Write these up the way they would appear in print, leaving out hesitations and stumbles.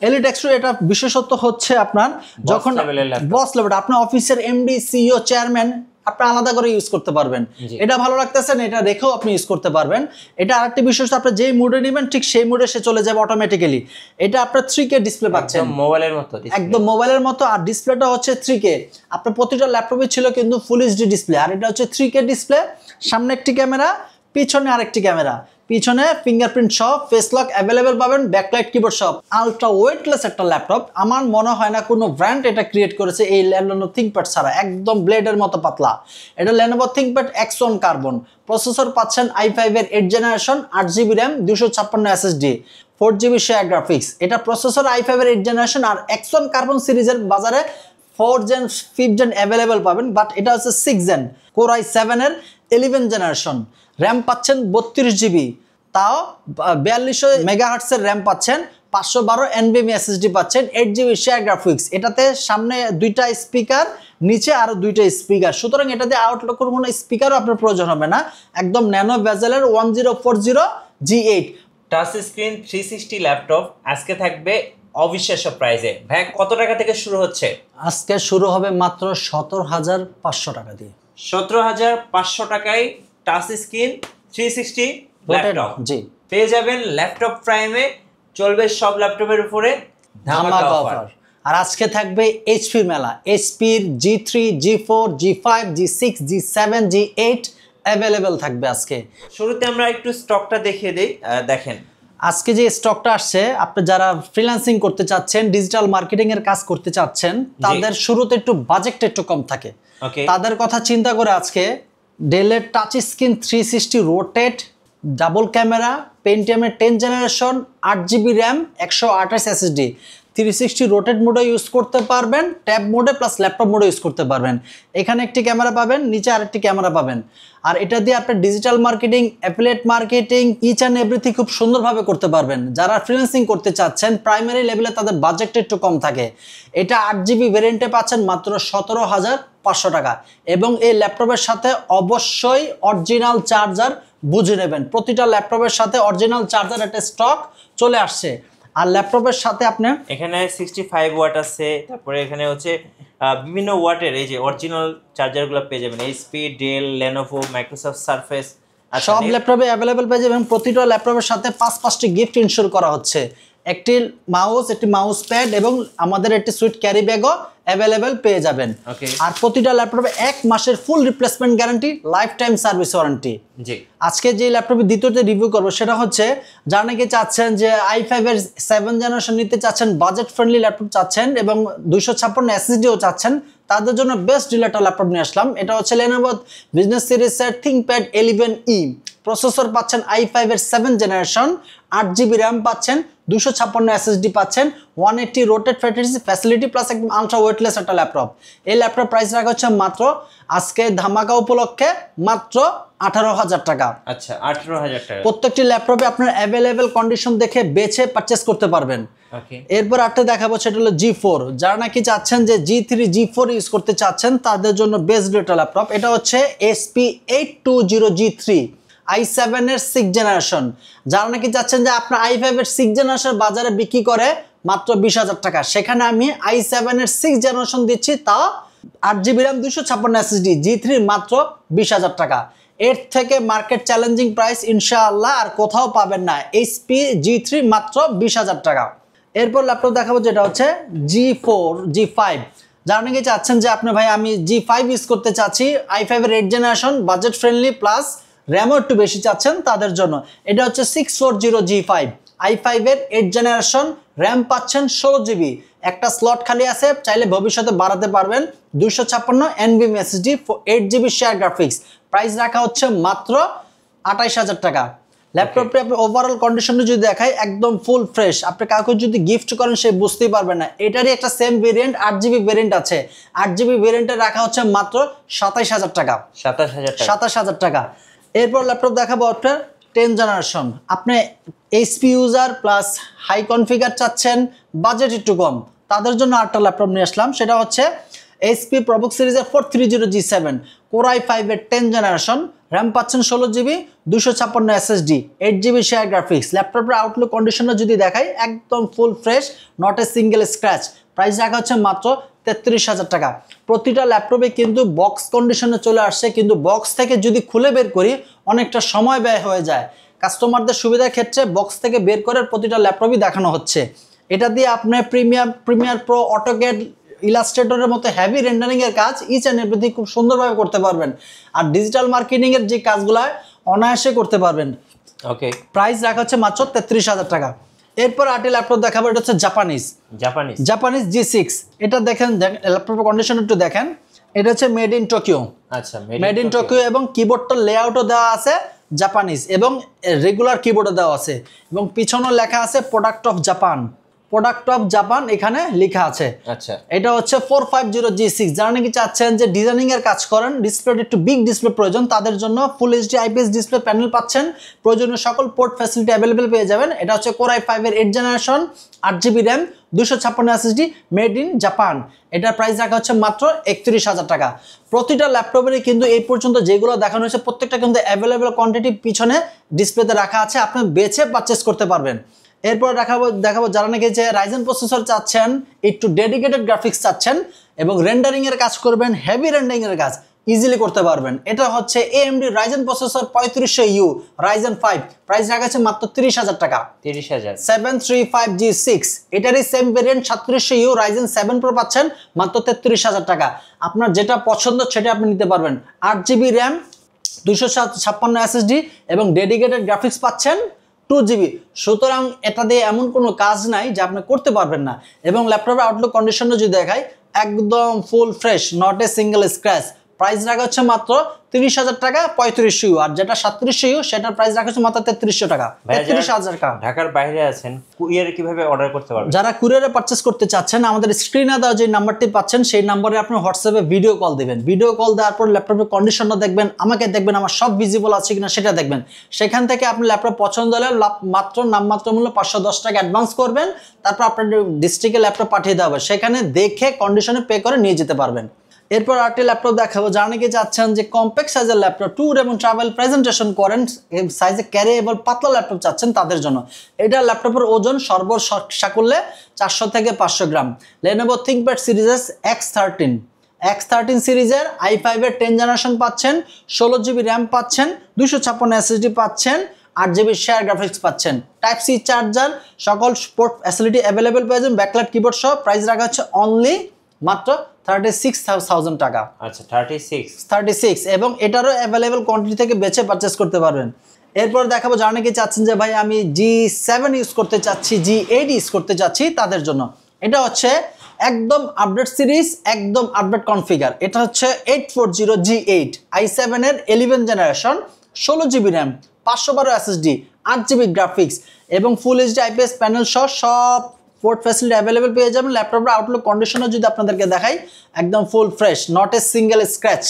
Elite extra এটা বিশেষত্ব হচ্ছে আপনার যখন বস লেভেল আপনার অফিসের এমডি সিইও চেয়ারম্যান আপনি আলাদা করে ইউজ করতে পারবেন। এটা ভালো লাগতেছে না, এটা রেখেও আপনি ইউজ করতে পারবেন। এটা আরেকটি বিশেষত্ব, আপনি যেই মুডে নেবেন ঠিক সেই মুডে সে চলে যাবে অটোমেটিক্যালি। এটা আপনার 3K ডিসপ্লে পাচ্ছেন, মোবাইলের মতো, একদম মোবাইলের মতো। আর ডিসপ্লেটা হচ্ছে 3K। আপনার প্রতিটা ল্যাপটপে ছিল কিন্তু ফুল এইচডি ডিসপ্লে, আর এটা হচ্ছে 3K ডিসপ্লে। সামনে একটি ক্যামেরা, পিছনে আরেকটি ক্যামেরা, পিছনে ফিঙ্গারপ্রিন্ট সহ, ফেস লক অ্যাভেলেবেল পাবেন, ব্যাকলাইট কিবোর্ড সহ। আলট্রা ওয়েটলেস একটা ল্যাপটপ, আমার মনে হয় না কোনো ব্র্যান্ড এটা ক্রিয়েট করেছে এই Lenovo ThinkPad ছাড়া। একদম ব্লেডের মতো পাতলা। এটা Lenovo ThinkPad X1 carbon. Processor পাচ্ছেন i5 এর 8th generation, 8GB RAM, 256 SSD, 4GB share graphics. এটা প্রসেসর i5 এর 8th জেনারেশন, আর X1 কার্বন সিরিজের বাজারে 4th Gen 5th Gen available পাবেন, বাট এটা হচ্ছে 6th Gen Core i7 এর 11th জেনারেশন। র্যাম পাচ্ছেন 32GB, তাও 4200 মেগাহার্টসের র্যাম পাচ্ছেন, 512 NVMe SSD পাচ্ছেন, 8GB শেয়ার গ্রাফিক্স। এটাতে সামনে 2টা স্পিকার, নিচে আরো 2টা স্পিকার, সুতরাং এটাতে আউটলুকের কোনো স্পিকারও আপনার প্রয়োজন হবে না। একদম ন্যানো বেজেলের 1040 G8 টাচ স্ক্রিন 360 ল্যাপটপ আজকে থাকবে অবিশ্বাস্য প্রাইসে। ভাই কত টাকা থেকে শুরু হচ্ছে? আজকে শুরু হবে মাত্র 17,500 টাকা দিয়ে। 17,500 টাকায় টাচ স্ক্রিন 360 ল্যাপটপ জি পেয়ে যাবেন ল্যাপটপ প্রাইমে। চলবে সব ল্যাপটপের উপরে ধামাকা অফার। আর আজকে থাকবে এইচপি মেলা। এইচপির G3, G4, G5, G6, G7, G8 available থাকবে আজকে। শুরুতে আমরা একটু স্টকটা দেখিয়ে দেই। দেখেন আজকে যে স্টকটা আসছে, আপনি যারা ফ্রিল্যান্সিং করতে চাচ্ছেন, ডিজিটাল মার্কেটিং এর কাজ করতে চাচ্ছেন, তাদের শুরুতে একটু বাজেটটা একটু কম থাকে, তাদের কথা চিন্তা করে আজকে ডেলের touch screen 360 rotate, double camera, পেন্টিয়ামের 10th generation, 8GB RAM, 128 SSD, 360 rotate মোডে ইউজ করতে পারবেন, ট্যাব মোডে প্লাস ল্যাপটপ মোডে ইউজ করতে পারবেন। এখানে একটি ক্যামেরা পাবেন, নিচে আরেকটি ক্যামেরা পাবেন। আর এটা দিয়ে আপনি digital marketing, affiliate marketing, each and everything খুব সুন্দরভাবে করতে পারবেন। যারা ফ্রিল্যান্সিং করতে চাচ্ছেন, প্রাইমারি লেভেলে তাদের বাজেটটা একটু কম থাকে। এটা 8GB ভেরিয়েন্টে পাচ্ছেন মাত্র 17,500 টাকা। এবং এই ল্যাপটপের সাথে অবশ্যই অরিজিনাল চার্জার বুঝে নেবেন। প্রতিটা ল্যাপটপের সাথে অরিজিনাল চার্জার একটা স্টক চলে আসছে। আর ল্যাপটপের সাথে আপনি এখানে 65 ওয়াট আছে, তারপরে এখানে হচ্ছে বিভিন্ন ওয়াটের এই যে অরিজিনাল চার্জারগুলো পেয়ে যাবেন। HP, Dell, Lenovo, Microsoft Surface সব ল্যাপটপে অ্যাভেলেবেল পেয়ে যাবেন। প্রতিটা ল্যাপটপের সাথে 5টি গিফট ইনশিওর করা হচ্ছে। একটি মাউস, একটি মাউস প্যাড এবং আমাদের একটি সুইট ক্যারি ব্যাগও অ্যাভেলেবেল পেয়ে যাবেন। আর প্রতিটা ল্যাপটপে 1 মাসের full replacement guarantee, lifetime service warranty. জি আজকে যে ল্যাপটপের দ্বিতীয়তে রিভিউ করবো সেটা হচ্ছে, যারা নাকি চাচ্ছেন যে i5 এর 7th জেনারেশন নিতে চাচ্ছেন, বাজেট ফ্রেন্ডলি ল্যাপটপ চাচ্ছেন এবং 256 SSDও চাচ্ছেন, তাদের জন্য বেস্ট ডিলারটা ল্যাপটপ নিয়ে আসলাম। এটা হচ্ছে Lenovo বিজনেস সিরিজের ThinkPad 11E। প্রসেসর পাচ্ছেন i5 এর 7th জেনারেশন, 8GB র্যাম পাচ্ছেন, 256 SSD পাচ্ছেন, 180 রোটেট ফ্যাসিলিটি প্লাস একদম আলট্রা ওয়েটলেস একটা ল্যাপটপ। এই ল্যাপটপ প্রাইস রাখা হচ্ছে মাত্র আজকে ধামাকা উপলক্ষে মাত্র 18,000 টাকা। আচ্ছা 18,000 টাকা। প্রত্যেকটি ল্যাপটপে আপনার অ্যাভেলেবেল কন্ডিশন দেখে বেছে পারচেস করতে পারবেন। এরপর একটা দেখাবো, সেটা হলো G4। যারা নাকি চাচ্ছেন যে G3, G4 ইউজ করতে চাচ্ছেন, তাদের জন্য বেস্ট একটা ল্যাপটপ। এটা হচ্ছে HP 820G3, i7 এর 6th জেনারেশন। যারা নাকি চাচ্ছেন যে আপনার i5 এর 6th জেনারেশন বাজারে বিক্রি করে মাত্র 20,000 টাকা, সেখানে আমি i7 এর 6th জেনারেশন দিচ্ছি, তা 8GB র্যাম, 256 SSD, G3 মাত্র 20,000 টাকা। এর থেকে মার্কেট চ্যালেঞ্জিং প্রাইস ইনশাআল্লাহ আর কোথাও পাবেন না। HP G3 মাত্র 20,000 টাকা। এরপর ল্যাপটপ দেখাবো যেটা হচ্ছে G4, G5। যারা নাকি চাচ্ছেন যে আপনি ভাই আমি G5 ইউজ করতে চাচ্ছি, i5 এর 8th generation, budget friendly plus র্যামও একটু বেশি চাচ্ছেন, তাদের জন্য এটা হচ্ছে 640G5, i5 এর 8th জেনারেশন, র্যাম পাচ্ছেন 16GB, একটা স্লট খালি আছে, চাইলে ভবিষ্যতে বাড়াতে পারবেন, 256 NVMe SSD, 8GB share graphics. Price রাখা হচ্ছে মাত্র 28,000 টাকা। ল্যাপটপটি আপনি ওভারঅল কন্ডিশনে যদি দেখাই, একদম ফুল ফ্রেশ। আপনি কাউকে যদি গিফট করেন সে বুঝতেই পারবেন না। এটারই একটা সেম ভেরিয়েন্ট 8GB ভেরিয়েন্ট আছে, 8GB ভেরিয়েন্টে রাখা হচ্ছে মাত্র 27,000 টাকা। 27,000 টাকা। এরপর ল্যাপটপ দেখাবো আপনার 10th জেনারেশন। আপনি HP user plus high configure চাচ্ছেন, বাজেট একটু কম, তাদের জন্য আরেকটা ল্যাপটপ নিয়ে আসলাম। সেটা হচ্ছে এইচপি প্রবুক সিরিজের 430G7 কোর i5 এর 10 জেনারেশন, র্যাম পাচ্ছেন 16GB, 256 SSD, 8GB share graphics. ল্যাপটপের আউটলুক কন্ডিশনটা যদি দেখাই একদম full fresh, not a single scratch. Price রাখা হচ্ছে মাত্র 33,000 টাকা। প্রতিটা ল্যাপটপে কিন্তু বক্স কন্ডিশনে চলে আসছে, কিন্তু বক্স থেকে যদি খুলে বের করি অনেকটা সময় ব্যয় হয়ে যায়। কাস্টমারদের সুবিধার ক্ষেত্রে বক্স থেকে বের করে প্রতিটা ল্যাপটপই দেখানো হচ্ছে। এটা দিয়ে আপনি প্রিমিয়ার প্রো, অটোক্যাড, ইলাস্ট্রেটরের মতো হেভি রেন্ডারিংয়ের কাজ ইচ অ্যান্ড এভরিথিং খুব সুন্দরভাবে করতে পারবেন। আর ডিজিটাল মার্কেটিংয়ের যে কাজগুলো অনায়াসে করতে পারবেন। ওকে, প্রাইস রাখা হচ্ছে মাত্র 33,000 টাকা। এরপর আরেকটি ল্যাপটপ দেখাবো, এটা হচ্ছে জাপানিজ G6। এটা দেখেন, ল্যাপটপের কন্ডিশন একটু দেখেন। এটা হচ্ছে মেড ইন টোকিও। আচ্ছা, মেড ইন টোকিও এবং কিবোর্ডটার লেআউটও দেওয়া আছে জাপানিজ এবং রেগুলার কিবোর্ডও দেওয়া আছে এবং পিছনে লেখা আছে প্রোডাক্ট অফ জাপান এখানে লেখা আছে। আচ্ছা, এটা হচ্ছে 450G6। যারা নাকি চাচ্ছেন যে ডিজাইনিং এর কাজ করেন, ডিসপ্লে একটু বিগ ডিসপ্লে প্রয়োজন, তাদের জন্য full HD IPS display panel পাচ্ছেন, প্রয়োজনীয় সকল পোর্ট ফ্যাসিলিটি অ্যাভেলেবেল পেয়ে যাবেন। এটা হচ্ছে কোর i5 এর 8 generation, 8GB RAM, 256 SSD, made in Japan. এটার প্রাইস রাখা হচ্ছে মাত্র 31,000 টাকা। প্রতিটা ল্যাপটপেরই কিন্তু এই পর্যন্ত যেগুলো দেখানো হয়েছে প্রত্যেকটা কিন্তু অ্যাভেলেবেল কোয়ান্টিটি পিছনে ডিসপ্লেতে রাখা আছে, আপনি বেছে পারচেস করতে পারবেন। এরপর দেখাবো যারা নাকি যে রাইজেন প্রসেসর চাচ্ছেন, একটু ডেডিকেটেড গ্রাফিক্স চাচ্ছেন এবং রেন্ডারিং এর কাজ করবেন, হেভি রেন্ডারিং এর কাজ ইজিলি করতে পারবেন। এটা হচ্ছে AMD Ryzen processor 3500U Ryzen 5। Price রাখা আছে মাত্র 30,000 টাকা। 30,000। 735G6 এটারই same variant 3700U Ryzen 7 Pro পাচ্ছেন মাত্র 33,000 টাকা। আপনার যেটা পছন্দ সেটা আপনি নিতে পারবেন। 8GB র্যাম, 256 SSD এবং ডেডিকেটেড গ্রাফিক্স পাচ্ছেন 2GB। সুতরাং এটা দিয়ে এমন কোনো কাজ নাই যে আপনি করতে পারবেন না। এবং ল্যাপটপের আউটলুক কন্ডিশনটা যদি দেখাই একদম full fresh, not a single scratch. Price রাখা হচ্ছে মাত্র 30,000 টাকা 3500U, আর যেটা 3700U সেটার প্রাইস রাখা হচ্ছে মাত্র 3300 টাকা। 33,000 টাকা। ঢাকার বাইরে আছেন, কুরিয়ারে কিভাবে অর্ডার করতে পারবেন? যারা কুরিয়ারে পারচেস করতে চাচ্ছেন, আমাদের স্ক্রিনে দেওয়া যে নাম্বারটি পাচ্ছেন সেই নাম্বারে আপনি হোয়াটসঅ্যাপে ভিডিও কল দিবেন। ভিডিও কল দেওয়ার পর ল্যাপটপের কন্ডিশনটা দেখবেন, আমাকে দেখবেন, আমার সব ভিজিবল আছে কিনা সেটা দেখবেন। সেখান থেকে আপনি ল্যাপটপ পছন্দ হলে মাত্র নামমাত্র মূল্য 510 টাকা অ্যাডভান্স করবেন, তারপর আপনার ডিস্ট্রিক্টে ল্যাপটপ পাঠিয়ে দেওয়া হবে, সেখানে দেখে কন্ডিশনে পে করে নিয়ে যেতে পারবেন। এরপর আরেকটি ল্যাপটপ দেখাবো, যারা নাকি চাচ্ছেন যে কম্প্যাক্ট সাইজের ল্যাপটপ, ট্যুর এবং ট্রাভেল প্রেজেন্টেশন করেন, সাইজে ক্যারিয়েবল পাতলা ল্যাপটপ চাচ্ছেন তাদের জন্য। এটা ল্যাপটপের ওজন সর্বসাকুল্যে 400 থেকে 500 গ্রাম। Lenovo ThinkPad সিরিজের X13 সিরিজের i5 এর 10 জেনারেশন পাচ্ছেন, 16GB র্যাম পাচ্ছেন, 256 SSD পাচ্ছেন, 8GB শেয়ার গ্রাফিক্স পাচ্ছেন, টাইপ সি চার্জার, সকল স্পোর্ট ফ্যাসিলিটি অ্যাভেলেবেল পেয়েছেন, ব্যাকলাইট কিবোর্ড সহ। প্রাইস রাখা হচ্ছে অনলি মাত্র 36,000 টাকা। আচ্ছা, 36 এবং এটারও অ্যাভেলেবেল কোয়ান্টিটি থেকে বেছে পারচেস করতে পারবেন। এরপর দেখাবো যারা নাকি চাচ্ছেন যে ভাই আমি G7 ইউজ করতে চাচ্ছি, G8 ইউজ করতে চাচ্ছি, তাদের জন্য এটা হচ্ছে একদম আপডেট সিরিজ, একদম আপডেট কনফিগার। এটা হচ্ছে 840G8 i7 এর 11 generation, 16GB RAM, 512 SSD, 8GB graphics এবং ফুল এইচডি আইপিএস প্যানেল সহ সব পোর্ট ফ্যাসিলিটি অ্যাভেলেবেল পেয়ে যাবেন। ল্যাপটপের আউটলুক কন্ডিশনও যদি আপনাদেরকে দেখাই একদম full fresh, not a single scratch.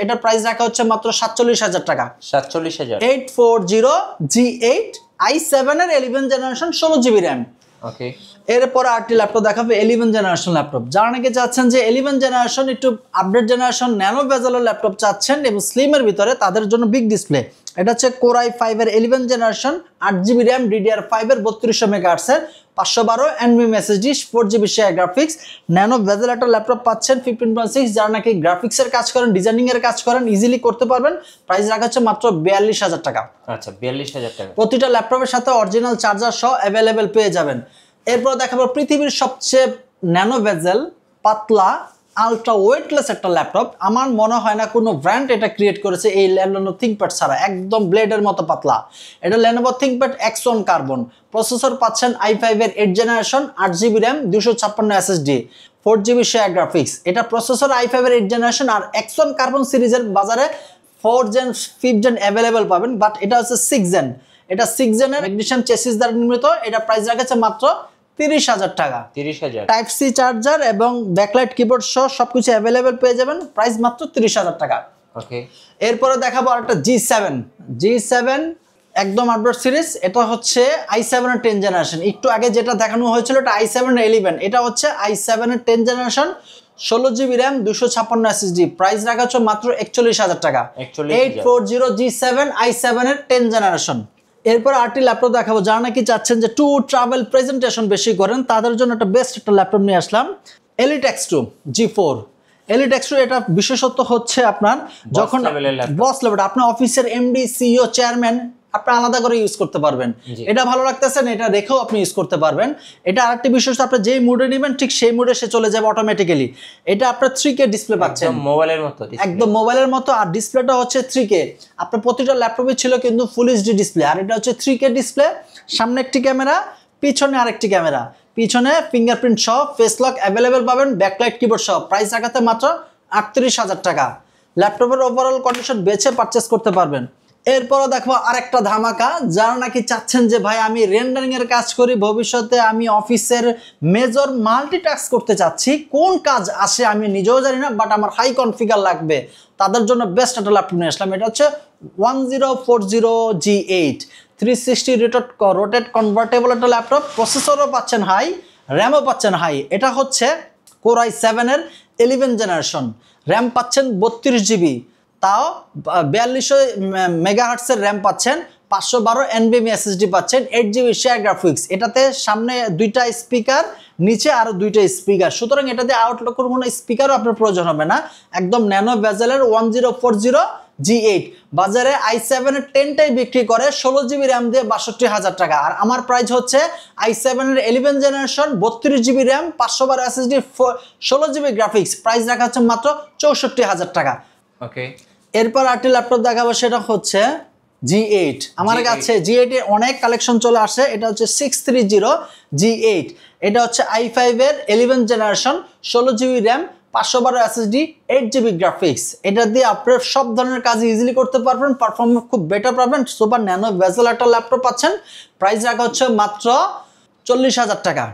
এটার প্রাইস রাখা হচ্ছে মাত্র 47,000 টাকা। 47,000। 840G8 i7 এর 11 জেনারেশন, 16GB র্যাম। ওকে, এরপর আরেকটি ল্যাপটপ দেখাবে 11 জেনারেশন ল্যাপটপ। যারা নাকি চাচ্ছেন যে 11 জেনারেশন একটু আপডেট জেনারেশন ন্যানো বেজেলের ল্যাপটপ চাচ্ছেন এবং স্লিমের ভিতরে, তাদের জন্য বিগ ডিসপ্লে। এটা হচ্ছে কোর i5 এর 11 জেনারেশন, 8GB র্যাম, DDR5 এর 3200 MHz, 512 NVMe SSD, 4GB share graphics, nano বেজেল একটা ল্যাপটপ পাচ্ছেন 15.6। যারা নাকি গ্রাফিক্সের কাজ করেন, ডিজাইনিং এর কাজ করেন, ইজিলি করতে পারবেন। প্রাইস রাখা হচ্ছে মাত্র 42,000 টাকা। আচ্ছা, 42,000 টাকা। প্রতিটা ল্যাপটপের সাথে অরিজিনাল চার্জার সহ অ্যাভেলেবেল পেয়ে যাবেন। এরপর দেখাবো পৃথিবীর সবচেয়ে ন্যানো বেজেল, পাতলা, আলট্রা ওয়েটলেস একটা ল্যাপটপ। আমার মনে হয় না কোনো ব্র্যান্ড এটা ক্রিয়েট করেছে এই Lenovo ThinkPad ছাড়া। একদম ব্লেডের মতো পাতলা। এটা Lenovo ThinkPad X1 carbon. Processor পাচ্ছেন i5 এর 8 generation, 8GB RAM, 256 SSD, 4GB share graphics. এটা প্রসেসর i5 এর 8 জেনারেশন আর X1 কার্বন সিরিজের বাজারে 4 জেন 5 জেন অ্যাভেলেবেল পাবেন, বাট এটা হচ্ছে 6 জেন। এটা 6 জেনের ম্যাগনেসিয়াম চেসিস দ্বারা নির্মিত। এটা প্রাইস রাখা মাত্র 30,000 টাকা। 30,000। টাইপ সি চার্জার এবং ব্যাকলাইট কিবোর্ড সহ সবকিছু অ্যাভেলেবেল পেয়ে যাবেন। প্রাইস মাত্র 30,000 টাকা। ওকে, এরপরে দেখাবো আরেকটা G7 একদম আপডেট সিরিজ। এটা হচ্ছে i7 এর 10 জেনারেশন। একটু আগে যেটা দেখানো হয়েছিল এটা i7 এর 11, এটা হচ্ছে i7 এর 10 generation, 16 GB RAM 256 SSD, price রাখা হচ্ছে মাত্র 41,000 টাকা। 840 G7 i7 এর 10 জেনারেশন। এরপর আরটি ল্যাপটপ দেখাবো, যারা নাকি চাচ্ছেন যে ট্যুর ট্রাভেল প্রেজেন্টেশন বেশি করেন তাদের জন্য একটা বেস্ট একটা ল্যাপটপ নিয়ে আসলাম, Elite X2 G4। Elite X2 এটা বিশেষত্ব হচ্ছে আপনার যখন বস লেভেল, আপনার অফিসের এমডি সিইও চেয়ারম্যান আপনি আলাদা করে ইউজ করতে পারবেন। এটা ভালো লাগতেছে না, এটা রেখেও আপনি ইউজ করতে পারবেন। এটা আরেকটি বিশেষ, আপনি যেই মুডে নেবেন ঠিক সেই মুডে সে চলে যাবে অটোমেটিক্যালি। এটা আপনার 3K ডিসপ্লে পাচ্ছেন, মোবাইলের মতো, একদম মোবাইলের মতো। আর ডিসপ্লেটা হচ্ছে 3K। আপনার প্রতিটা ল্যাপটপে ছিল কিন্তু ফুল এইচডি ডিসপ্লে, আর এটা হচ্ছে 3K ডিসপ্লে। সামনে একটি ক্যামেরা, পিছনে আরেকটি ক্যামেরা, পিছনে ফিঙ্গারপ্রিন্ট সহ ফেস লক অ্যাভেলেবেল পাবেন, ব্যাকলাইট কিবোর্ড সহ। প্রাইস রাখাতে মাত্র 38,000 টাকা। ল্যাপটপের ওভারঅল কন্ডিশন বেছে পারচেস করতে পারবেন। এরপরও দেখবো আরেকটা ধামাকা, যারা নাকি চাচ্ছেন যে ভাই আমি রেন্ডারিং এর কাজ করি, ভবিষ্যতে আমি অফিসের মেজর মাল্টিটাস্ক করতে চাচ্ছি, কোন কাজ আসে আমি নিজেও জানি না, বাট আমার হাই কনফিগার লাগবে, তাদের জন্য বেস্ট একটা ল্যাপটপ নিয়ে আসলাম। এটা হচ্ছে 1040 G8 360 রোটেট কনভার্টেবল একটা ল্যাপটপ। প্রসেসরও পাচ্ছেন হাই, র্যামও পাচ্ছেন হাই। এটা হচ্ছে Core i7 এর 11 জেনারেশন, র্যাম পাচ্ছেন 32 জিবি, তাও 4200 মেগাহার্টসের র্যাম পাচ্ছেন, 512 NVMe SSD পাচ্ছেন, 8 GB শেয়ার গ্রাফিক্স। এটাতে সামনে 2টা স্পিকার, নিচে আরও 2টা স্পিকার, সুতরাং এটাতে আউটলুকের কোনো স্পিকারও আপনার প্রয়োজন হবে না। একদম ন্যানো বেজেলের 1040 G8 বাজারে i7 এর 10টাই বিক্রি করে 16 জিবি র্যাম দিয়ে 62,000 টাকা। আর আমার প্রাইস হচ্ছে i7 এর 11 generation 32 GB RAM 512 SSD 16 GB graphics, price রাখা হচ্ছে মাত্র 64,000 টাকা। ওকে, এরপর আরেকটি ল্যাপটপ দেখাবো, সেটা হচ্ছে G8। আমার কাছে G8 এর অনেক কালেকশন চলে আসে। এটা হচ্ছে 630 G8, এটা হচ্ছে i5 এর 11 generation 16 GB RAM 512 SSD 8 GB graphics. এটা দিয়ে আপনার সব ধরনের কাজ ইজিলি করতে পারবেন, পারফরমেন্স খুব বেটার পাবেন। সুপার ন্যানো বেজেল একটা ল্যাপটপ পাচ্ছেন, প্রাইস রাখা হচ্ছে মাত্র 40,000 টাকা।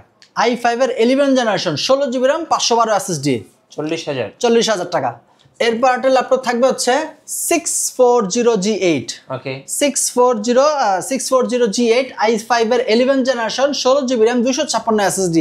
i5 এর 11 জেনারেশন 16 জিবি র্যাম 512 SSD 40,000 টাকা। এরপর একটা ল্যাপটপ থাকবে হচ্ছে 640 G8। ওকে, 640 G8 i5 এর 11 জেনারেশন 16 জিবি র্যাম 256 SSD।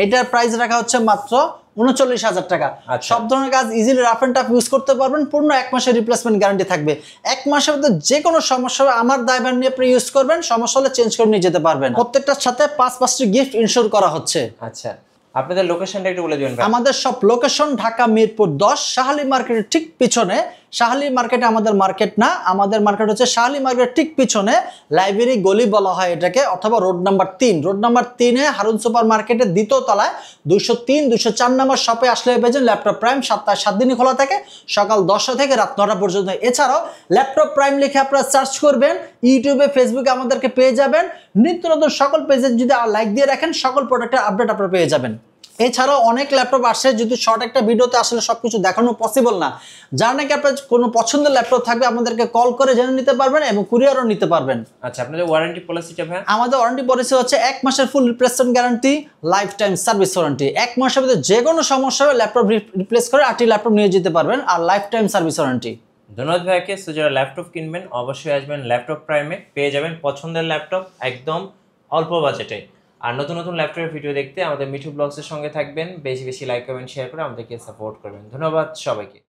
এটার প্রাইস রাখা হচ্ছে মাত্র 39,000 টাকা। সব ধরনের কাজ easily rough and tough use করতে পারবেন, পূর্ণ 1 মাসের রিপ্লেসমেন্ট গ্যারান্টি থাকবে। 1 মাসের মধ্যে যে কোনো সমস্যা হবে আমার দায়ভার নিয়ে আপনি ইউজ করবেন, সমস্যা হলে চেঞ্জ করে নিয়ে যেতে পারবেন। প্রত্যেকটার সাথে 5টি গিফট ইনশোর করা হচ্ছে। আচ্ছা, আপনাদের লোকেশনটা একটু বলে দিবেন। আমাদের সব লোকেশন ঢাকা মিরপুর 10, শাহালি মার্কেটের ঠিক পিছনে। শাহালি মার্কেটে আমাদের মার্কেট না, আমাদের মার্কেট হচ্ছে শাহালি মার্কেটের ঠিক পিছনে লাইব্রেরি গলি বলা হয় এটাকে, অথবা রোড নাম্বার 3। রোড নাম্বার 3-এ হারুন সুপার মার্কেটের দ্বিতীয় তলায় 203, 204 নম্বর শপে আসলে পেয়েছেন ল্যাপটপ প্রাইম। সপ্তাহে 7 দিনই খোলা থাকে, সকাল 10টা থেকে রাত 9টা পর্যন্ত। এছাড়াও ল্যাপটপ প্রাইম লিখে আপনারা সার্চ করবেন, ইউটিউবে ফেসবুকে আমাদেরকে পেয়ে যাবেন। নিত্য নতুন সকল পেজে যদি লাইক দিয়ে রাখেন, সকল প্রোডাক্টের আপডেট আপনারা পেয়ে যাবেন। এছাড়াও অনেক ল্যাপটপ আসে, যদি শর্ট একটা ভিডিওতে আসলে সবকিছু দেখানো পসিবল না। যার নাকি আপনার কোনো পছন্দের ল্যাপটপ থাকবে, আমাদেরকে কল করে জেনে নিতে পারবেন এবং কুরিয়ারও নিতে পারবেন। আচ্ছা, আপনাদের ওয়ারেন্টি পলিসিটা ভাই? আমাদের ওয়ারেন্টি পলিসি হচ্ছে 1 মাসের full replacement guarantee, lifetime service warranty. 1 মাসের মধ্যে যে কোনো সমস্যা হবে ল্যাপটপ রিপ্লেস করে 8টি ল্যাপটপ নিয়ে যেতে পারবেন, আর লাইফ টাইম সার্ভিস ওয়ারেন্টি। ধন্যবাদ ভাইকে। সো যারা ল্যাপটপ কিনবেন অবশ্যই আসবেন ল্যাপটপ প্রাইমে, পেয়ে যাবেন পছন্দের ল্যাপটপ একদম অল্প বাজেটে। আর নতুন নতুন ল্যাপটপের ভিডিও দেখতে আমাদের মিঠু ব্লগসের সঙ্গে থাকবেন, বেশি বেশি লাইক কমেন্ট শেয়ার করে আমাদেরকে সাপোর্ট করবেন। ধন্যবাদ সবাইকে।